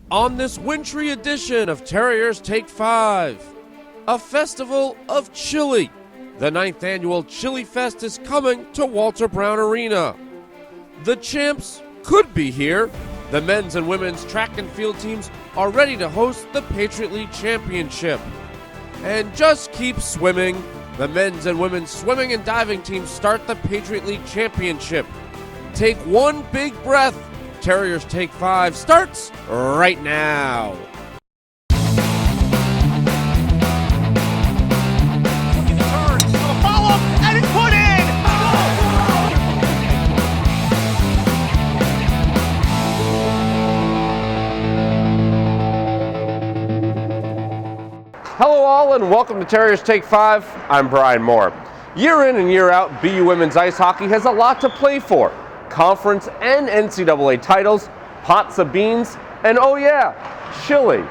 On this wintry edition of Terriers Take 5, a festival of chili. The 9th annual Chili Fest is coming to Walter Brown Arena. The champs could be here. The men's and women's track and field teams are ready to host the Patriot League Championship. And just keep swimming. The men's and women's swimming and diving teams start the Patriot League Championship. Take one big breath. Terriers Take 5 starts right now. Looking to turn, so a follow-up, and it's put in! Hello all and welcome to Terriers Take 5. I'm Brian Moore. Year in and year out, BU women's ice hockey has a lot to play for. Conference and NCAA titles, pots of beans, and oh yeah, chili.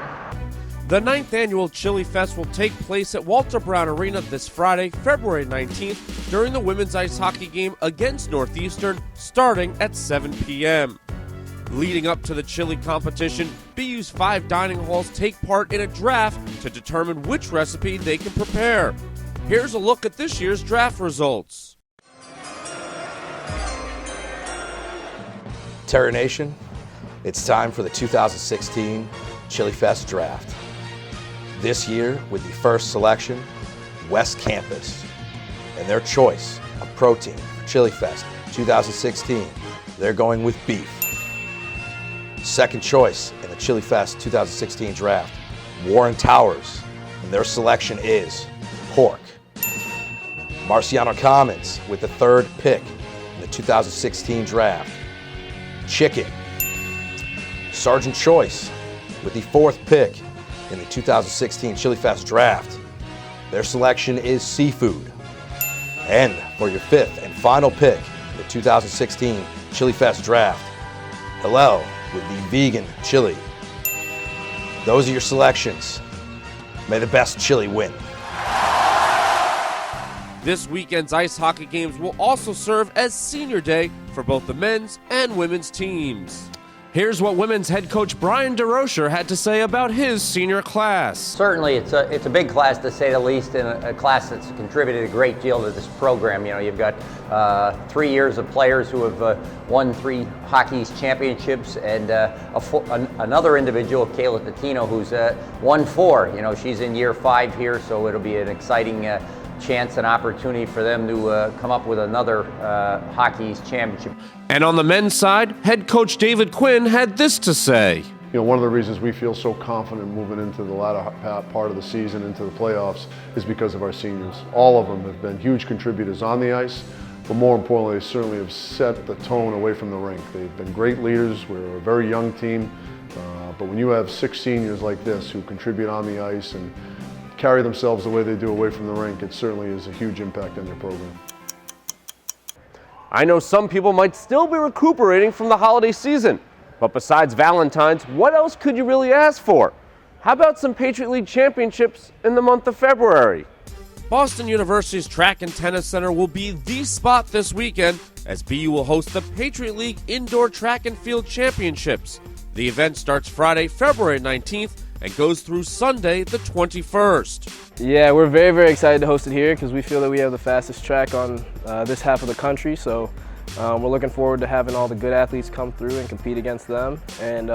The 9th annual Chili Fest will take place at Walter Brown Arena this Friday, February 19th, during the women's ice hockey game against Northeastern, starting at 7 p.m. Leading up to the chili competition, BU's 5 dining halls take part in a draft to determine which recipe they can prepare. Here's a look at this year's draft results. Terrier Nation, it's time for the 2016 Chili Fest Draft. This year, with the first selection, West Campus, and their choice of protein for Chili Fest 2016, they're going with beef. Second choice in the Chili Fest 2016 Draft, Warren Towers, and their selection is pork. Marciano Commons with the third pick in the 2016 Draft, chicken. Sergeant Choice with the 4th pick in the 2016 Chili Fest Draft. Their selection is seafood. And for your 5th and final pick in the 2016 Chili Fest Draft, Hillel with the vegan chili. Those are your selections. May the best chili win. This weekend's ice hockey games will also serve as senior day for both the men's and women's teams. Here's what women's head coach Brian DeRocher had to say about his senior class. Certainly, it's a big class to say the least, and a class that's contributed a great deal to this program. You know, you've got 3 years of players who have won 3 hockey championships, and another individual, Kayla Tatino, who's won 4. You know, she's in year 5 here, so it'll be an exciting chance and opportunity for them to come up with another hockey championship. And on the men's side, head coach David Quinn had this to say. You know, one of the reasons we feel so confident moving into the latter part of the season, into the playoffs, is because of our seniors. All of them have been huge contributors on the ice, but more importantly, they certainly have set the tone away from the rink. They've been great leaders. We're a very young team, but when you have 6 seniors like this who contribute on the ice and carry themselves the way they do away from the rink, it certainly is a huge impact on their program. I know some people might still be recuperating from the holiday season, but besides Valentine's, what else could you really ask for? How about some Patriot League Championships in the month of February? Boston University's Track and Tennis Center will be the spot this weekend as BU will host the Patriot League Indoor Track and Field Championships. The event starts Friday, February 19th and goes through Sunday, the 21st. Yeah, we're very, very excited to host it here because we feel that we have the fastest track on this half of the country. So we're looking forward to having all the good athletes come through and compete against them. And,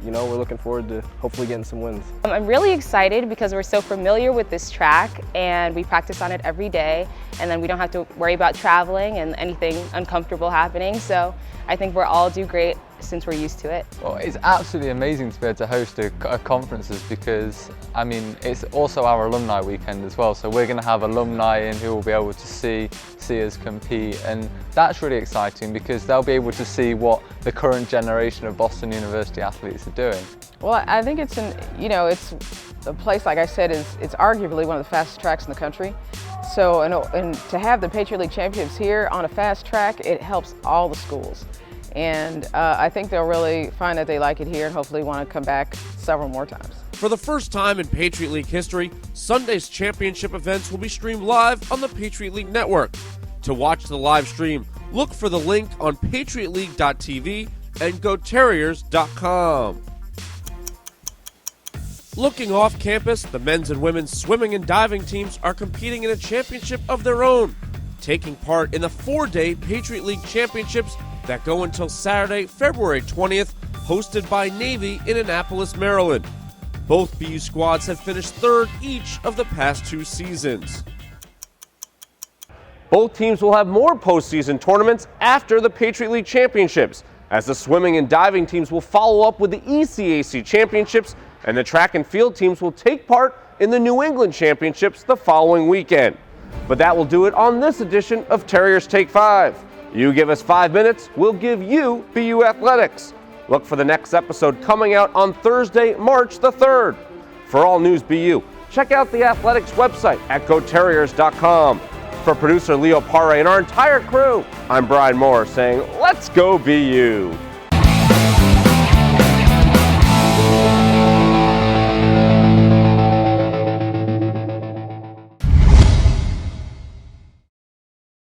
you know, we're looking forward to hopefully getting some wins. I'm really excited because we're so familiar with this track and we practice on it every day. And then we don't have to worry about traveling and anything uncomfortable happening. So I think we'll all do great since we're used to it. Well, it's absolutely amazing to be able to host a conferences because, I mean, it's also our alumni weekend as well. So we're going to have alumni in who will be able to see us compete, and that's really exciting because they'll be able to see what the current generation of Boston University athletes are doing. Well, I think it's it's a place, like I said, it's arguably one of the fastest tracks in the country. So, and to have the Patriot League Championships here on a fast track, it helps all the schools. And I think they'll really find that they like it here and hopefully want to come back several more times. For the first time in Patriot League history, Sunday's championship events will be streamed live on the Patriot League Network. To watch the live stream, look for the link on patriotleague.tv and go terriers.com. Looking off campus, the men's and women's swimming and diving teams are competing in a championship of their own, taking part in the 4-day Patriot League Championships that go until Saturday, February 20th, hosted by Navy in Annapolis, Maryland. Both BU squads have finished third each of the past 2 seasons. Both teams will have more postseason tournaments after the Patriot League Championships, as the swimming and diving teams will follow up with the ECAC Championships, and the track and field teams will take part in the New England Championships the following weekend. But that will do it on this edition of Terriers Take 5. You give us 5 minutes, we'll give you BU Athletics. Look for the next episode coming out on Thursday, March the 3rd. For all news BU, check out the Athletics website at goterriers.com. For producer Leo Parre and our entire crew, I'm Brian Moore saying, let's go BU.